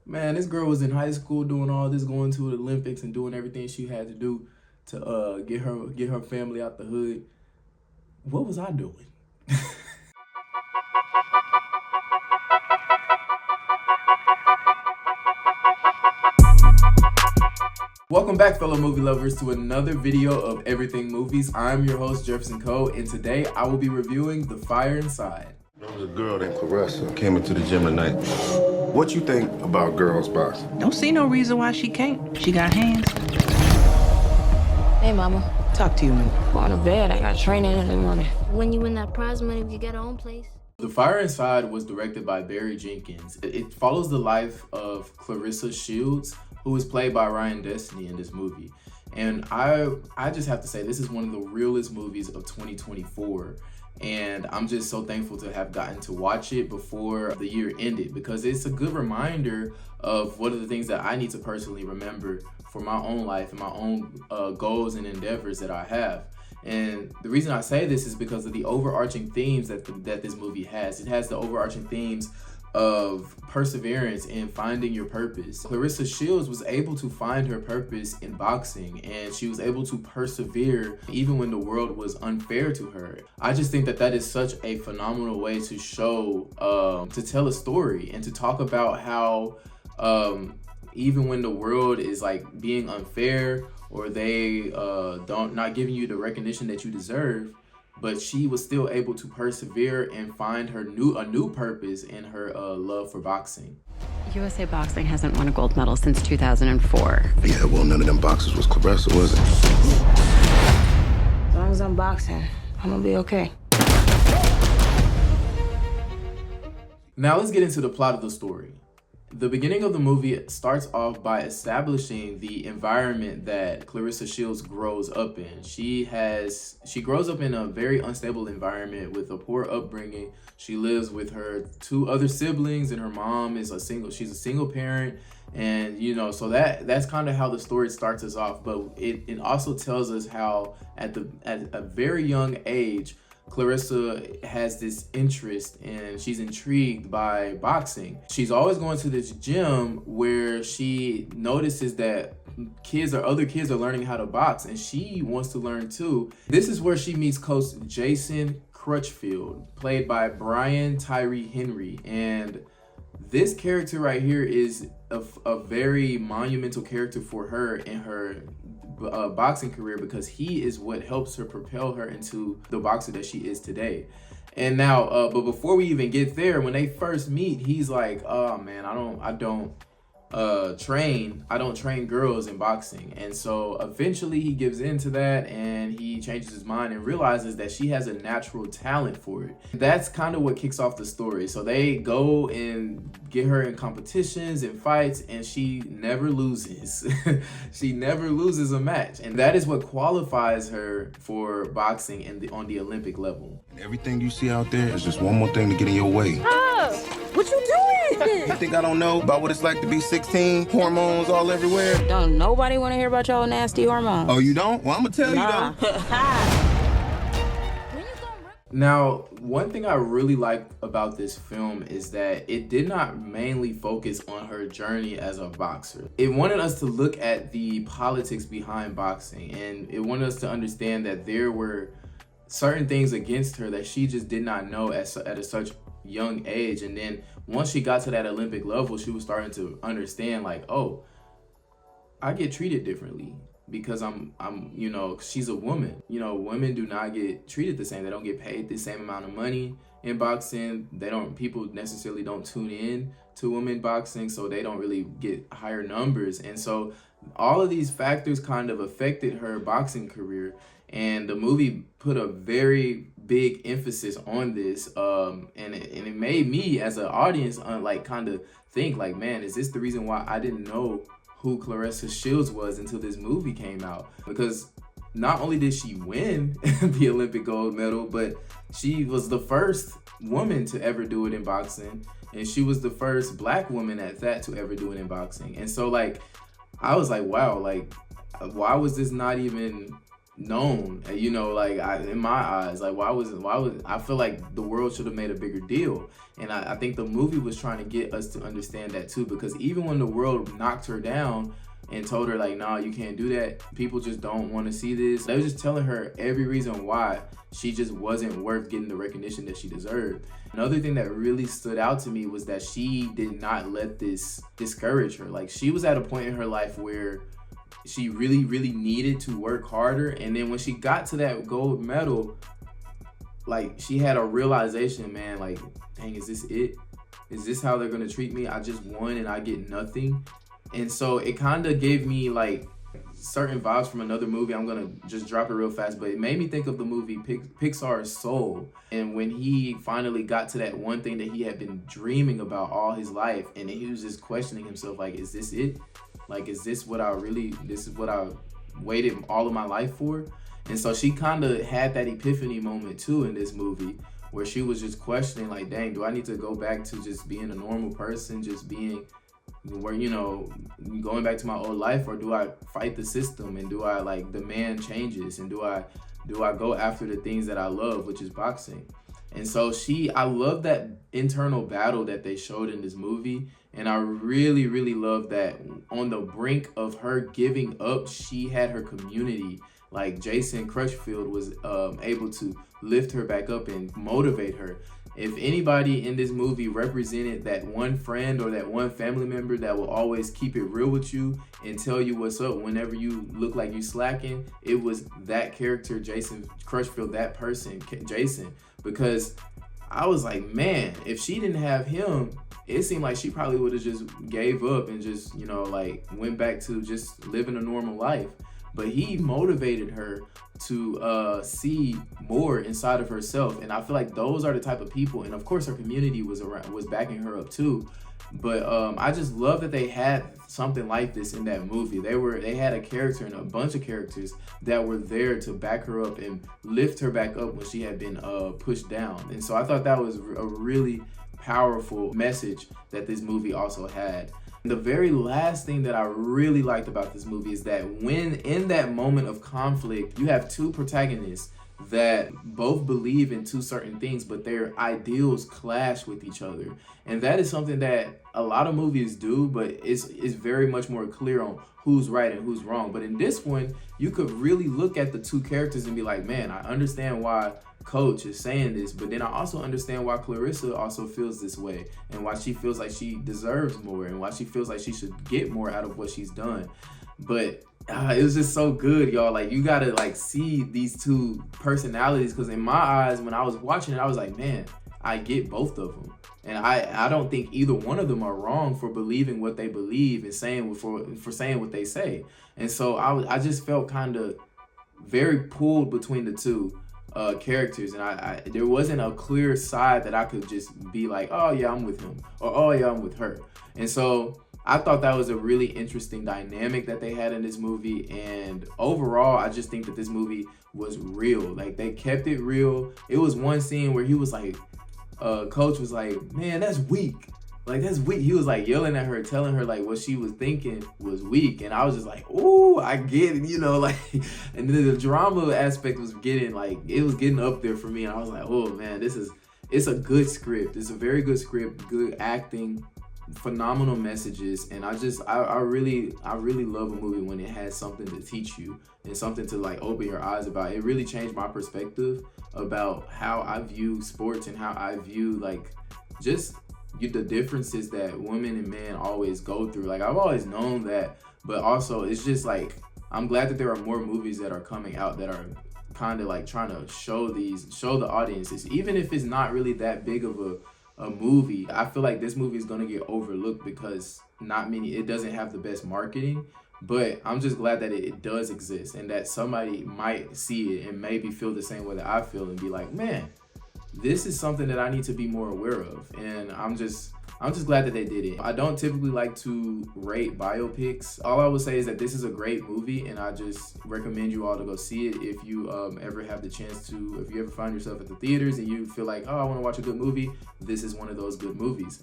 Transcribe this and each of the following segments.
Man, this girl was in high school doing all this, going to the Olympics and doing everything she had to do to get her family out the hood. What was I doing? Welcome back, fellow movie lovers, to another video of Everything Movies. I'm your host, Jefferson Cole, and today I will be reviewing The Fire Inside. There was a girl named Claressa came into the gym tonight. What you think about girls boxing? Don't see no reason why she can't. She got hands. Hey, mama. Talk to you, man. Going to bed. I got training in the morning. When you win that prize money, you get our own place. The Fire Inside was directed by Barry Jenkins. It follows the life of Claressa Shields, who is played by Ryan Destiny in this movie. And I just have to say, this is one of the realest movies of 2024. And I'm just so thankful to have gotten to watch it before the year ended, because it's a good reminder of one of the things that I need to personally remember for my own life and my own goals and endeavors that I have. And the reason I say this is because of the overarching themes that this movie has. It has the overarching themes of perseverance and finding your purpose. Claressa Shields was able to find her purpose in boxing, and she was able to persevere even when the world was unfair to her. I just think that is such a phenomenal way to show, to tell a story and to talk about how even when the world is like being unfair, or they not giving you the recognition that you deserve, but she was still able to persevere and find a new purpose in her love for boxing. USA Boxing hasn't won a gold medal since 2004. Yeah, well, none of them boxers was Claressa, was it? As long as I'm boxing, I'm gonna be okay. Now let's get into the plot of the story. The beginning of the movie starts off by establishing the environment that Claressa Shields grows up in. She grows up in a very unstable environment with a poor upbringing. She lives with her two other siblings, and her mom is she's a single parent. And so that's kind of how the story starts us off. But it also tells us how at a very young age, Claressa has this interest and she's intrigued by boxing. She's always going to this gym where she notices that other kids are learning how to box, and she wants to learn too. This is where she meets Coach Jason Crutchfield, played by Brian Tyree Henry. And this character right here is a very monumental character for her in her boxing career, because he is what helps her propel her into the boxer that she is today. And now, but before we even get there, when they first meet, he's like, "Oh man, I don't train girls in boxing." And so eventually he gives in to that, and he changes his mind and realizes that she has a natural talent for it. That's kind of what kicks off the story. So they go and get her in competitions and fights, and she never loses. She never loses a match, and that is what qualifies her for boxing on the Olympic level. And everything you see out there is just one more thing to get in your way. What you doing? You think I don't know about what it's like to be 16? Hormones all everywhere? Don't nobody want to hear about your nasty hormones. Oh, you don't? Well, I'm gonna tell you though. Now, one thing I really like about this film is that it did not mainly focus on her journey as a boxer. It wanted us to look at the politics behind boxing, and it wanted us to understand that there were certain things against her that she just did not know at such young age. And then once she got to that Olympic level, she was starting to understand, like, oh, I get treated differently because I'm she's a woman. Women do not get treated the same. They don't get paid the same amount of money in boxing. People necessarily don't tune in to women boxing, so they don't really get higher numbers. And so all of these factors kind of affected her boxing career, and the movie put a very big emphasis on this, and it made me as an audience kind of think, like, man, is this the reason why I didn't know who Claressa Shields was until this movie came out? Because not only did she win the Olympic gold medal, but she was the first woman to ever do it in boxing, and she was the first Black woman at that to ever do it in boxing. And so, like, I was like, wow, like, why was this not even known, you know, like in my eyes, like why was I feel like the world should have made a bigger deal. And I think the movie was trying to get us to understand that too, because even when the world knocked her down and told her like, nah, you can't do that, people just don't want to see this. They were just telling her every reason why she just wasn't worth getting the recognition that she deserved. Another thing that really stood out to me was that she did not let this discourage her. Like, she was at a point in her life where she really, really needed to work harder. And then when she got to that gold medal, like, she had a realization, man, like, dang, is this it? Is this how they're gonna treat me? I just won and I get nothing. And so it kind of gave me like certain vibes from another movie. I'm gonna just drop it real fast, but it made me think of the movie Pixar's Soul. And when he finally got to that one thing that he had been dreaming about all his life, and he was just questioning himself, like, is this it? Like, is this what I waited all of my life for? And so she kind of had that epiphany moment too in this movie, where she was just questioning, like, dang, do I need to go back to just being a normal person, just being where, you know, going back to my old life, or do I fight the system, and do I like demand changes, and do I go after the things that I love, which is boxing? And so I love that internal battle that they showed in this movie. And I really, really love that on the brink of her giving up, she had her community. Like, Jason Crutchfield was able to lift her back up and motivate her. If anybody in this movie represented that one friend or that one family member that will always keep it real with you and tell you what's up whenever you look like you slacking, it was that character, Jason Crutchfield, that person, Jason. Because I was like, man, if she didn't have him, it seemed like she probably would have just gave up and just, you know, like went back to just living a normal life. But he motivated her to see more inside of herself. And I feel like those are the type of people, and of course her community was backing her up too. But I just love that they had something like this in that movie. They had a character and a bunch of characters that were there to back her up and lift her back up when she had been pushed down. And so I thought that was a really powerful message that this movie also had. The very last thing that I really liked about this movie is that when in that moment of conflict, you have two protagonists that both believe in two certain things, but their ideals clash with each other. And that is something that a lot of movies do, but it's very much more clear on who's right and who's wrong. But in this one, you could really look at the two characters and be like, man, I understand why Coach is saying this, but then I also understand why Claressa also feels this way, and why she feels like she deserves more, and why she feels like she should get more out of what she's done. But it was just so good, y'all. Like, you gotta like see these two personalities, because in my eyes, when I was watching it, I was like, man, I get both of them. And I don't think either one of them are wrong for believing what they believe and saying for saying what they say. And so I just felt kind of very pulled between the two characters, and I there wasn't a clear side that I could just be like, oh yeah, I'm with him, or oh yeah, I'm with her. And so I thought that was a really interesting dynamic that they had in this movie. And overall, I just think that this movie was real. Like, they kept it real. It was one scene where he was like, Coach was like, man, that's weak. Like, that's weak. He was like yelling at her, telling her like what she was thinking was weak. And I was just like, ooh, I get it, you know, like, and then the drama aspect was getting up there for me. And I was like, oh man, it's a good script. It's a very good script, good acting, phenomenal messages. And I really love a movie when it has something to teach you and something to like open your eyes about. It really changed my perspective about how I view sports and how I view like just the differences that women and men always go through. Like, I've always known that, but also it's just like, I'm glad that there are more movies that are coming out that are kind of like trying to show the audiences, even if it's not really that big of a movie. I feel like this movie is gonna get overlooked because it doesn't have the best marketing. But I'm just glad that it does exist, and that somebody might see it and maybe feel the same way that I feel and be like, man, this is something that I need to be more aware of. And I'm just glad that they did it. I don't typically like to rate biopics. All I would say is that this is a great movie, and I just recommend you all to go see it if you ever have the chance to. If you ever find yourself at the theaters and you feel like, oh, I want to watch a good movie, this is one of those good movies.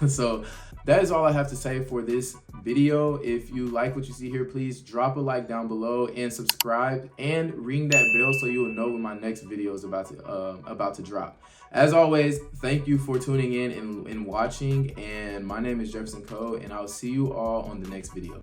So that is all I have to say for this video. If you like what you see here, please drop a like down below and subscribe and ring that bell so you will know when my next video is about to drop. As always, thank you for tuning in and watching, and my name is Jefferson Cole, and I'll see you all on the next video.